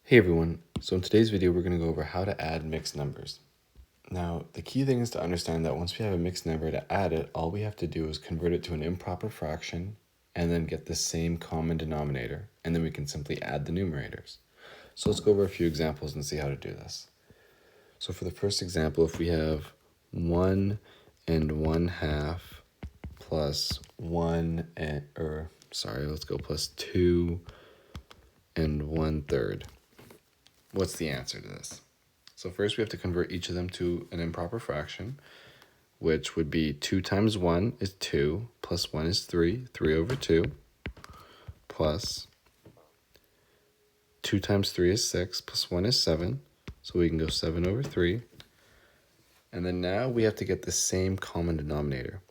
Hey everyone, so in today's video we're going to go over how to add mixed numbers. Now the key thing is to understand that once we have a mixed number, to add it, all we have to do is convert it to an improper fraction and then get the same common denominator, and then we can simply add the numerators. So let's go over a few examples and see how to do this. So for the first example, if we have 1 and 1/2 plus 1 and, let's go plus 2 and 1/3. What's the answer to this? So first we have to convert each of them to an improper fraction, which would be 2 times 1 is 2, plus 1 is 3, 3 over 2, plus 2 times 3 is 6, plus 1 is 7, so we can go 7 over 3. And then now we have to get the same common denominator.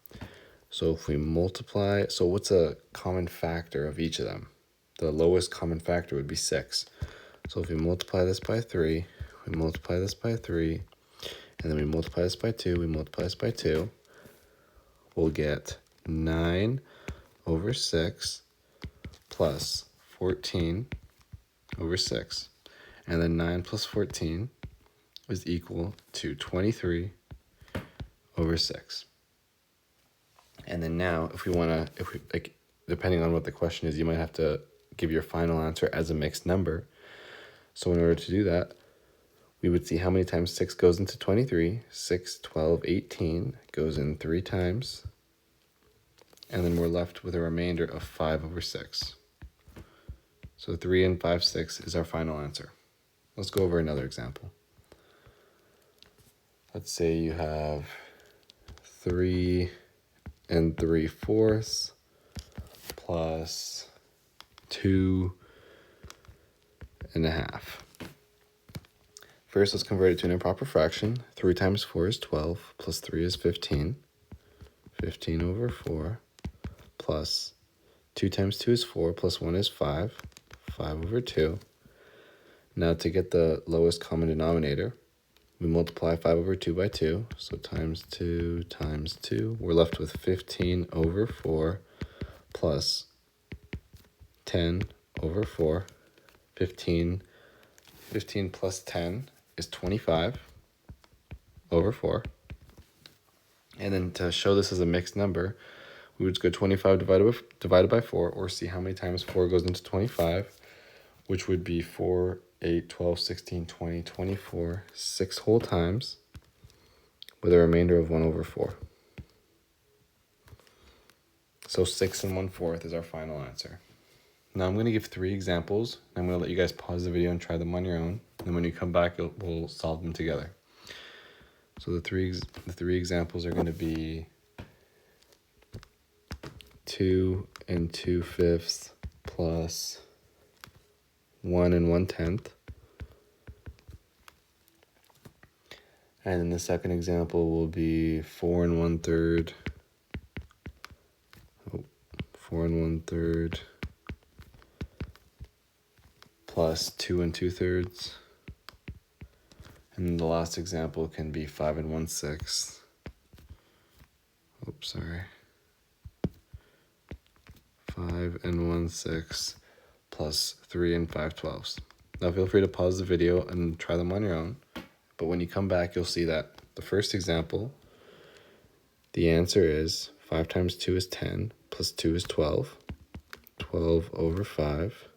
So if we multiply, so what's a common factor of each of them? The lowest common factor would be 6. So if we multiply this by 3, we multiply this by 3, and then we multiply this by 2, we multiply this by 2, we'll get 9 over 6 plus 14 over 6. And then 9 plus 14 is equal to 23 over 6. And then now, if we depending on what the question is, you might have to give your final answer as a mixed number. So in order to do that, we would see how many times 6 goes into 23. 6, 12, 18 goes in 3 times. And then we're left with a remainder of 5 over 6. So 3 and 5, 6 is our final answer. Let's go over another example. Let's say you have 3 and 3/4 plus 2 1/2. First, let's convert it to an improper fraction. 3 times 4 is 12, plus 3 is 15. 15 over 4, plus 2 times 2 is 4, plus 1 is 5. 5 over 2. Now to get the lowest common denominator, we multiply 5 over 2 by 2. So times 2 times 2. We're left with 15 over 4 plus 10 over 4. 15 plus 10 is 25 over 4. And then to show this as a mixed number, we would just go 25 divided by 4, or see how many times 4 goes into 25, which would be 4, 8, 12, 16, 20, 24, 6 whole times, with a remainder of 1 over 4. So 6 and 1/4 is our final answer. Now I'm going to give 3 examples, and I'm going to let you guys pause the video and try them on your own. And when you come back, we'll solve them together. So the three examples are going to be 2 and 2/5 plus 1 and 1/10. And then the second example will be 4 and 1/3. 4 and 1/3 plus 2 and 2/3. And then the last example can be 5 and 1/6. 5 and 1/6 plus 3 and 5/12. Now feel free to pause the video and try them on your own. But when you come back, you'll see that the first example, the answer is 5 times 2 is 10, plus 2 is 12. 12 over 5.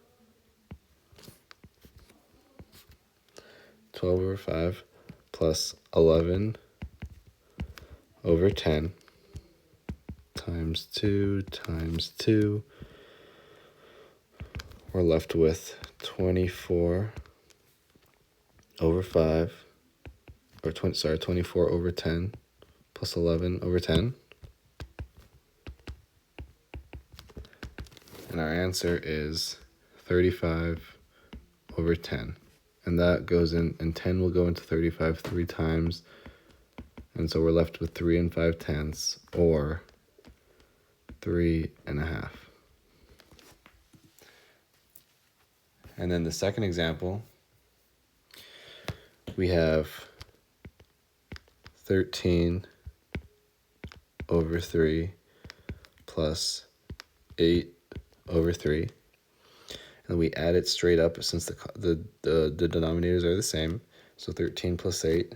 12 over 5 plus 11 over 10 times 2 times 2. We're left with 24 over 5, 24 over 10 plus 11 over 10. And our answer is 35 over 10. And that goes in, and 10 will go into 35 3 times. And so we're left with 3 and 5/10, or 3 1/2. And then the second example, we have 13 over 3 plus 8 over 3. and we add it straight up since the denominators are the same. So 13 plus 8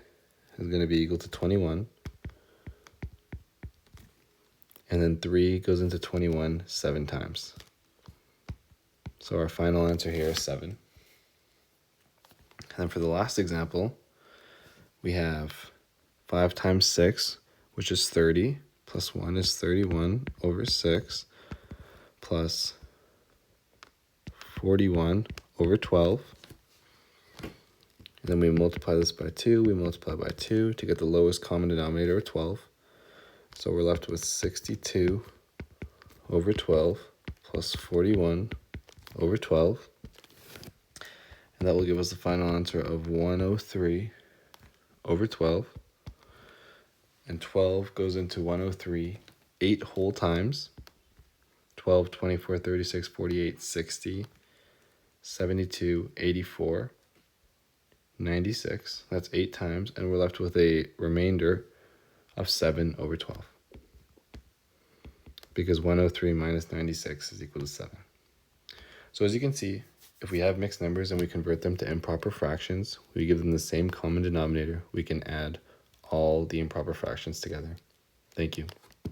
is going to be equal to 21. And then 3 goes into 21 7 times. So our final answer here is 7. And then for the last example, we have 5 times 6, which is 30, plus 1 is 31 over 6, plus 41 over 12. And then we multiply this by 2, we multiply by 2 to get the lowest common denominator of 12. So we're left with 62 over 12 plus 41 over 12. And that will give us the final answer of 103 over 12. And 12 goes into 103 8 whole times. 12, 24, 36, 48, 60, 72, 84, 96. That's 8 times. And we're left with a remainder of 7 over 12. Because 103 minus 96 is equal to 7. So as you can see, if we have mixed numbers and we convert them to improper fractions, we give them the same common denominator, we can add all the improper fractions together. Thank you.